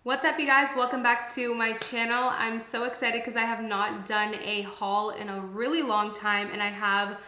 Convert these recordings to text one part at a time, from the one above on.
What's up, you guys? Welcome back to my channel. I'm so excited because I have not done a haul in a really long time, and I have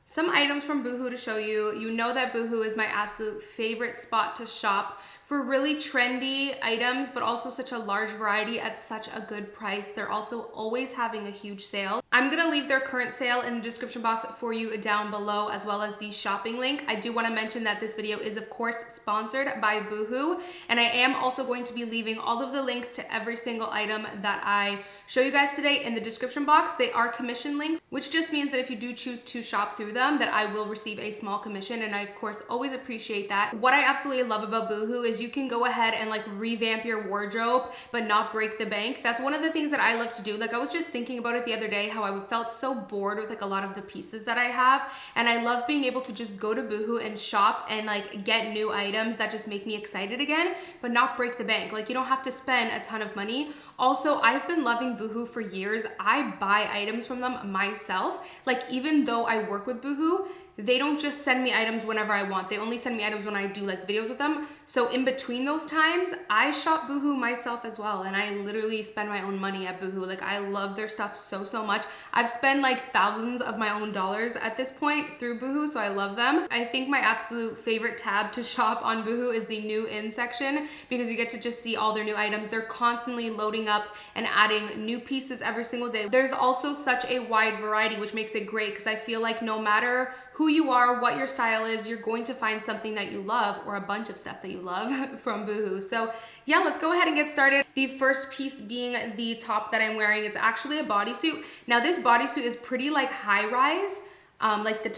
some items from Boohoo to show you. You know that Boohoo is my absolute favorite spot to shop for really trendy items, but also such a large variety at such a good price. They're also always having a huge sale. I'm gonna leave their current sale in the description box for you down below, as well as the shopping link. I do wanna mention that this video is of course sponsored by Boohoo, and I am also going to be leaving all of the links to every single item that I show you guys today in the description box. They are commission links, which just means that if you do choose to shop through them, that I will receive a small commission, and I of course always appreciate that. What I absolutely love about Boohoo is you can go ahead and like revamp your wardrobe but not break the bank. That's one of the things that I love to do. Like, I was just thinking about it the other day, how I felt so bored with like a lot of the pieces that I have, and I love being able to just go to Boohoo and shop and like get new items that just make me excited again, but not break the bank. Like, you don't have to spend a ton of money. Also, I've been loving Boohoo for years. I buy items from them myself. Like, even though I work with Boohoo, they don't just send me items whenever I want. They only send me items when I do like videos with them. So in between those times, I shop Boohoo myself as well. And I literally spend my own money at Boohoo. Like, I love their stuff so, so much. I've spent like thousands of my own dollars at this point through Boohoo, so I love them. I think my absolute favorite tab to shop on Boohoo is the new in section, because you get to just see all their new items. They're constantly loading up and adding new pieces every single day. There's also such a wide variety, which makes it great, because I feel like no matter who you are, what your style is, you're going to find something that you love, or a bunch of stuff that you love from Boohoo. So yeah, let's go ahead and get started. The first piece being the top that I'm wearing. It's actually a bodysuit. Now this bodysuit is pretty like high rise. Like the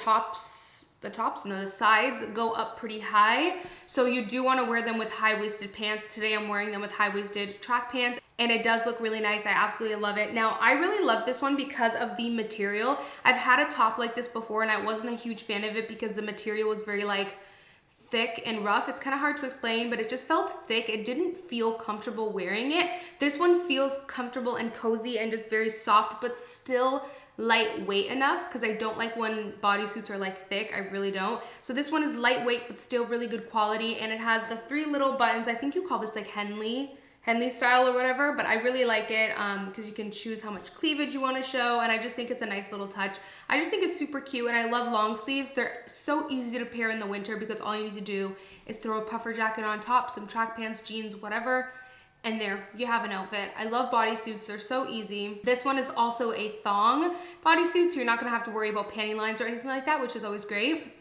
sides go up pretty high. So you do want to wear them with high-waisted pants. Today I'm wearing them with high-waisted track pants, and it does look really nice. I absolutely love it. Now, I really love this one because of the material. I've had a top like this before, and I wasn't a huge fan of it because the material was very like thick and rough. It's kind of hard to explain, but it just felt thick. It didn't feel comfortable wearing it. This one feels comfortable and cozy and just very soft, but still lightweight enough, because I don't like when bodysuits are like thick. I really don't. So this one is lightweight but still really good quality, and it has the 3 little buttons. I think you call this like Henley style or whatever, but I really like it because you can choose how much cleavage you want to show, and I just think it's a nice little touch. I just think it's super cute, and I love long sleeves. They're so easy to pair in the winter because all you need to do is throw a puffer jacket on top, some track pants, jeans, whatever, and there you have an outfit. I love bodysuits. They're so easy. This one is also a thong bodysuit, so you're not gonna have to worry about panty lines or anything like that, which is always great.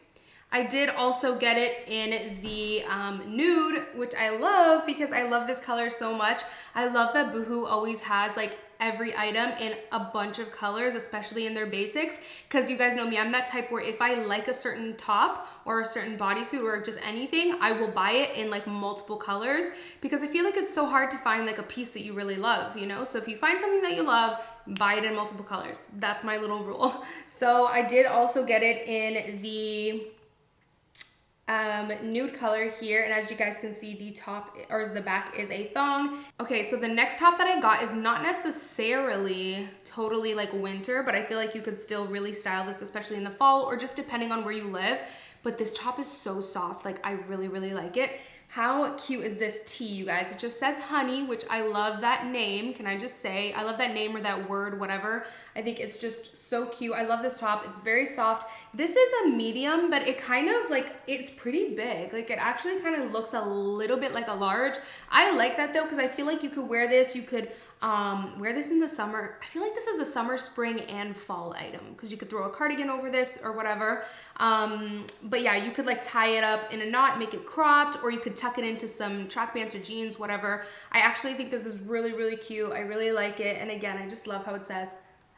I did also get it in the nude, which I love because I love this color so much. I love that Boohoo always has like every item in a bunch of colors, especially in their basics, because you guys know me, I'm that type where if I like a certain top or a certain bodysuit or just anything, I will buy it in like multiple colors, because I feel like it's so hard to find like a piece that you really love, you know? So if you find something that you love, buy it in multiple colors. That's my little rule. So I did also get it in the nude color here, and as you guys can see, the top or the back is a thong. Okay, so the next top that I got is not necessarily totally like winter, but I feel like you could still really style this, especially in the fall or just depending on where you live. But this top is so soft. Like, I really, really like it. How cute is this tee, you guys? It just says honey, which I love that name. Can I just say, I love that name or that word, whatever. I think it's just so cute. I love this top. It's very soft. This is a medium, but it kind of like, it's pretty big. Like, it actually kind of looks a little bit like a large. I like that though, because I feel like you could wear this. You could wear this in the summer. I feel like this is a summer, spring, and fall item, because you could throw a cardigan over this or whatever. But yeah, you could like tie it up in a knot, make it cropped, or you could tuck it into some track pants or jeans, whatever. I actually think this is really, really cute. I really like it. And again, I just love how it says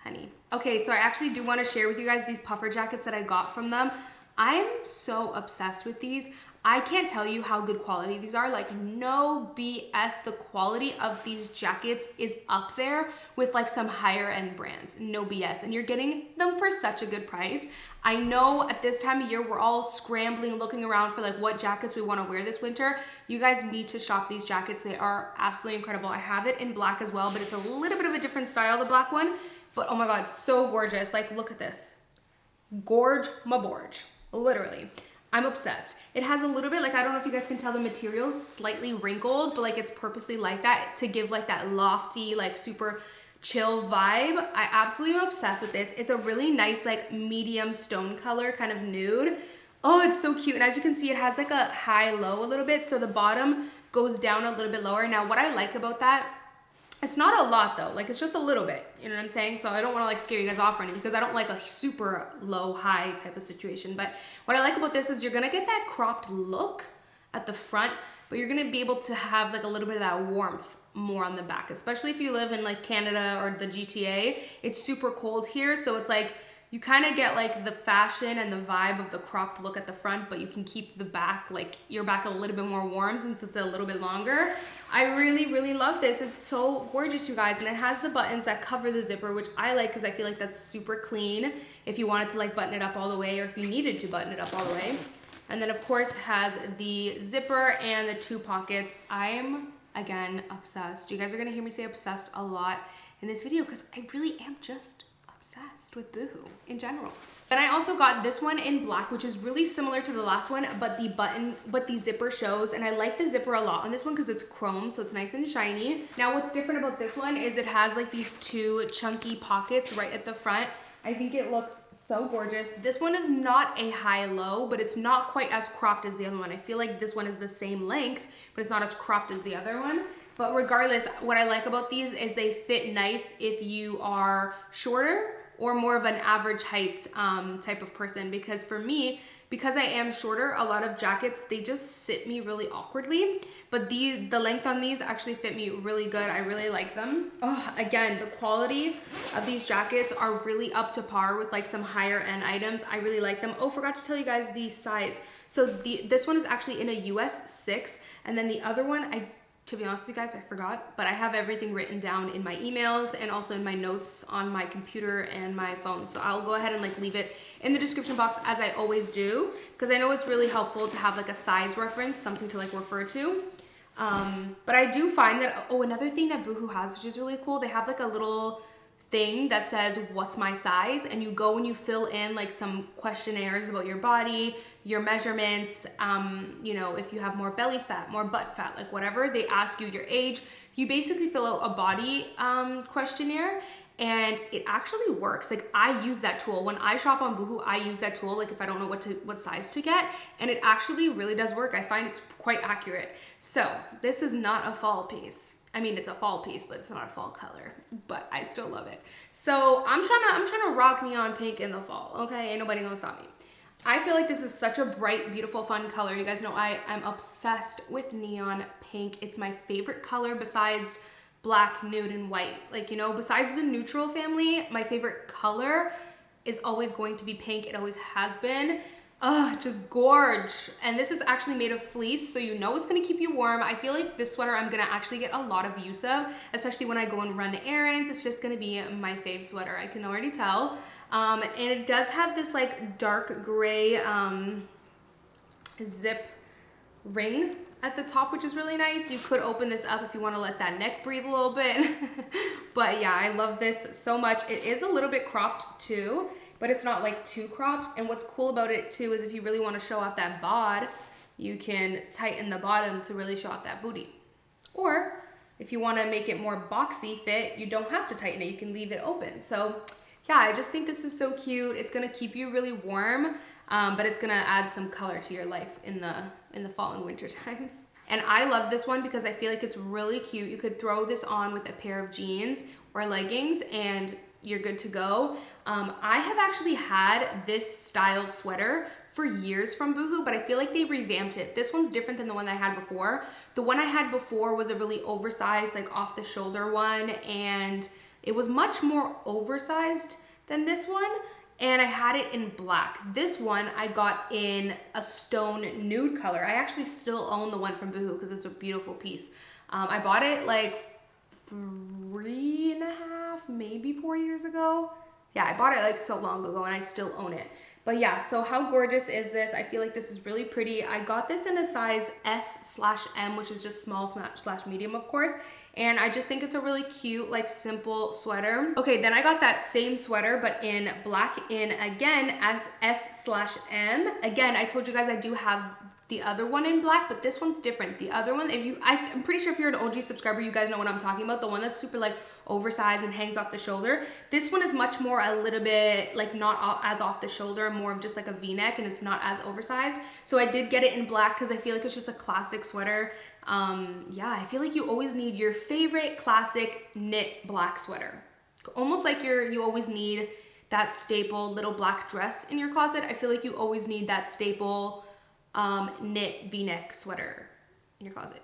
honey. Okay, so I actually do want to share with you guys these puffer jackets that I got from them. I'm so obsessed with these. I can't tell you how good quality these are. Like, no BS. The quality of these jackets is up there with like some higher end brands. No BS. And you're getting them for such a good price. I know at this time of year, we're all scrambling, looking around for like what jackets we want to wear this winter. You guys need to shop these jackets. They are absolutely incredible. I have it in black as well, but it's a little bit of a different style, the black one. But oh my God, so gorgeous. Like, look at this. Gorge my borge. Literally. I'm obsessed. It has a little bit, like, I don't know if you guys can tell, the material's slightly wrinkled, but like it's purposely like that to give like that lofty, like super chill vibe. I absolutely am obsessed with this. It's a really nice like medium stone color, kind of nude. Oh, it's so cute. And as you can see, it has like a high low a little bit, so the bottom goes down a little bit lower. Now what I like about that, it's not a lot though, like it's just a little bit, you know what I'm saying? So I don't want to like scare you guys off or anything, because I don't like a super low high type of situation. But what I like about this is you're gonna get that cropped look at the front, but you're gonna be able to have like a little bit of that warmth more on the back, especially if you live in like Canada or the GTA. It's super cold here, so it's like you kind of get like the fashion and the vibe of the cropped look at the front, but you can keep the back, like your back, a little bit more warm since it's a little bit longer. I really, really love this. It's so gorgeous, you guys. And it has the buttons that cover the zipper, which I like because I feel like that's super clean if you wanted to like button it up all the way, or if you needed to button it up all the way. And then of course it has the zipper and the 2 pockets. I'm, again, obsessed. You guys are gonna hear me say obsessed a lot in this video because I really am just obsessed with Boohoo in general. Then I also got this one in black, which is really similar to the last one, but the zipper shows, and I like the zipper a lot on this one because it's chrome, so it's nice and shiny. Now what's different about this one is it has like these 2 chunky pockets right at the front. I think it looks so gorgeous. This one is not a high-low, but it's not quite as cropped as the other one. I feel like this one is the same length, but it's not as cropped as the other one. But regardless, what I like about these is they fit nice if you are shorter or more of an average height type of person. Because for me, because I am shorter, a lot of jackets, they just sit me really awkwardly. But the length on these actually fit me really good. I really like them. Oh, again, the quality of these jackets are really up to par with like some higher end items. I really like them. Oh, forgot to tell you guys the size. So this one is actually in a US 6, and then the other one, to be honest with you guys, I forgot, but I have everything written down in my emails and also in my notes on my computer and my phone. So I'll go ahead and like leave it in the description box as I always do, because I know it's really helpful to have like a size reference, something to like refer to. But I do find that, oh, another thing that Boohoo has, which is really cool, they have like a little thing that says what's my size, and you go and you fill in like some questionnaires about your body, your measurements, you know, if you have more belly fat, more butt fat, like whatever. They ask you your age. You basically fill out a body questionnaire, and it actually works. Like I use that tool when I shop on Boohoo. I use that tool like if I don't know what size to get, and it actually really does work. I find it's quite accurate. So this is not a fall piece. I mean, it's a fall piece, but it's not a fall color, but I still love it. So I'm trying to rock neon pink in the fall, okay? Ain't nobody gonna stop me. I feel like this is such a bright, beautiful, fun color. You guys know I'm obsessed with neon pink. It's my favorite color besides black, nude, and white. Like, you know, besides the neutral family, my favorite color is always going to be pink. It always has been. Just gorge. And this is actually made of fleece, so you know it's gonna keep you warm. I feel like this sweater I'm gonna actually get a lot of use of, especially when I go and run errands. It's just gonna be my fave sweater, I can already tell. And it does have this like dark gray zip ring at the top, which is really nice. You could open this up if you want to let that neck breathe a little bit. But yeah, I love this so much. It is a little bit cropped too, but it's not like too cropped. And what's cool about it too is if you really want to show off that bod, you can tighten the bottom to really show off that booty. Or if you want to make it more boxy fit, you don't have to tighten it. You can leave it open. So yeah, I just think this is so cute. It's going to keep you really warm, but it's going to add some color to your life in the fall and winter times. And I love this one because I feel like it's really cute. You could throw this on with a pair of jeans or leggings and you're good to go. I have actually had this style sweater for years from Boohoo, but I feel like they revamped it. This one's different than the one I had before. The one I had before was a really oversized, like off the shoulder one, and it was much more oversized than this one, and I had it in black. This one I got in a stone nude color. I actually still own the one from Boohoo because it's a beautiful piece. I bought it like 3.5, maybe 4 years ago. Yeah, I bought it like so long ago and I still own it. But yeah, so how gorgeous is this? I feel like this is really pretty. I got this in a size S/M, which is just small slash medium, of course. And I just think it's a really cute, like simple sweater. Okay, then I got that same sweater, but in black in again as S/M. Again, I told you guys I do have the other one in black, but this one's different. The other one, I'm pretty sure if you're an OG subscriber, you guys know what I'm talking about. The one that's super like oversized and hangs off the shoulder. This one is much more a little bit like not as off the shoulder, more of just like a V-neck, and it's not as oversized. So I did get it in black because I feel like it's just a classic sweater. Yeah, I feel like you always need your favorite classic knit black sweater. Almost like you always need that staple little black dress in your closet. I feel like you always need that staple knit V-neck sweater in your closet.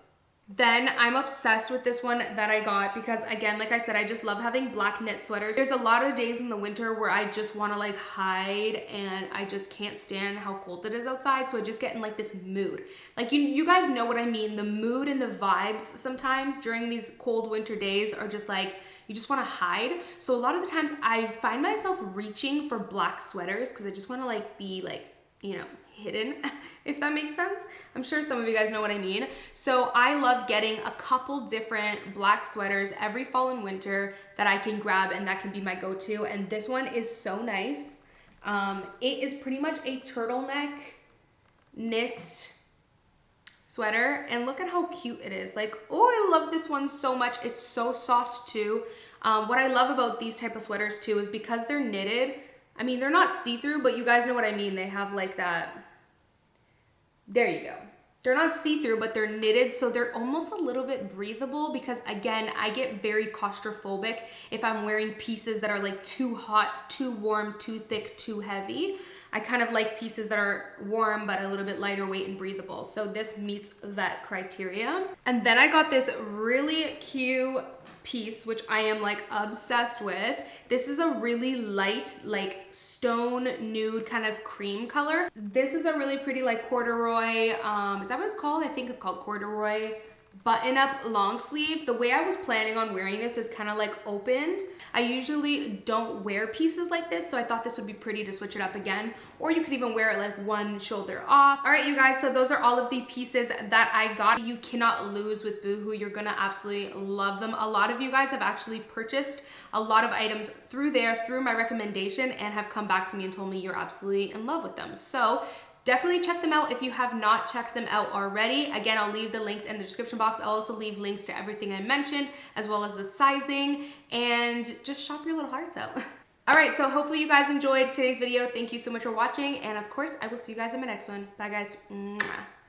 Then I'm obsessed with this one that I got because, again, like I said, I just love having black knit sweaters. There's a lot of days in the winter where I just want to like hide and I just can't stand how cold it is outside, so I just get in like this mood. Like you guys know what I mean. The mood and the vibes sometimes during these cold winter days are just like you just want to hide. So a lot of the times I find myself reaching for black sweaters because I just want to like be like, you know, hidden, if that makes sense. I'm sure some of you guys know what I mean. So I love getting a couple different black sweaters every fall and winter that I can grab and that can be my go-to. And this one is so nice. It is pretty much a turtleneck knit sweater, and look at how cute it is. Like, oh, I love this one so much. It's so soft too. What I love about these type of sweaters too is because they're knitted, I mean, they're not see-through, but you guys know what I mean. They have like that, there you go. They're not see-through, but they're knitted, so they're almost a little bit breathable because, again, I get very claustrophobic if I'm wearing pieces that are like too hot, too warm, too thick, too heavy. I kind of like pieces that are warm but a little bit lighter weight and breathable. So this meets that criteria. And then I got this really cute piece, which I am like obsessed with. This is a really light, like stone nude kind of cream color. This is a really pretty like corduroy, is that what it's called? I think it's called corduroy button up long sleeve. The way I was planning on wearing this is kind of like opened. I usually don't wear pieces like this, so I thought this would be pretty to switch it up again, or you could even wear it like one shoulder off. All right, you guys, so those are all of the pieces that I got. You cannot lose with Boohoo. You're gonna absolutely love them. A lot of you guys have actually purchased a lot of items through there, through my recommendation, and have come back to me and told me you're absolutely in love with them. So definitely check them out if you have not checked them out already. Again, I'll leave the links in the description box. I'll also leave links to everything I mentioned, as well as the sizing, and just shop your little hearts out. All right, so hopefully you guys enjoyed today's video. Thank you so much for watching, and of course, I will see you guys in my next one. Bye, guys. Mwah.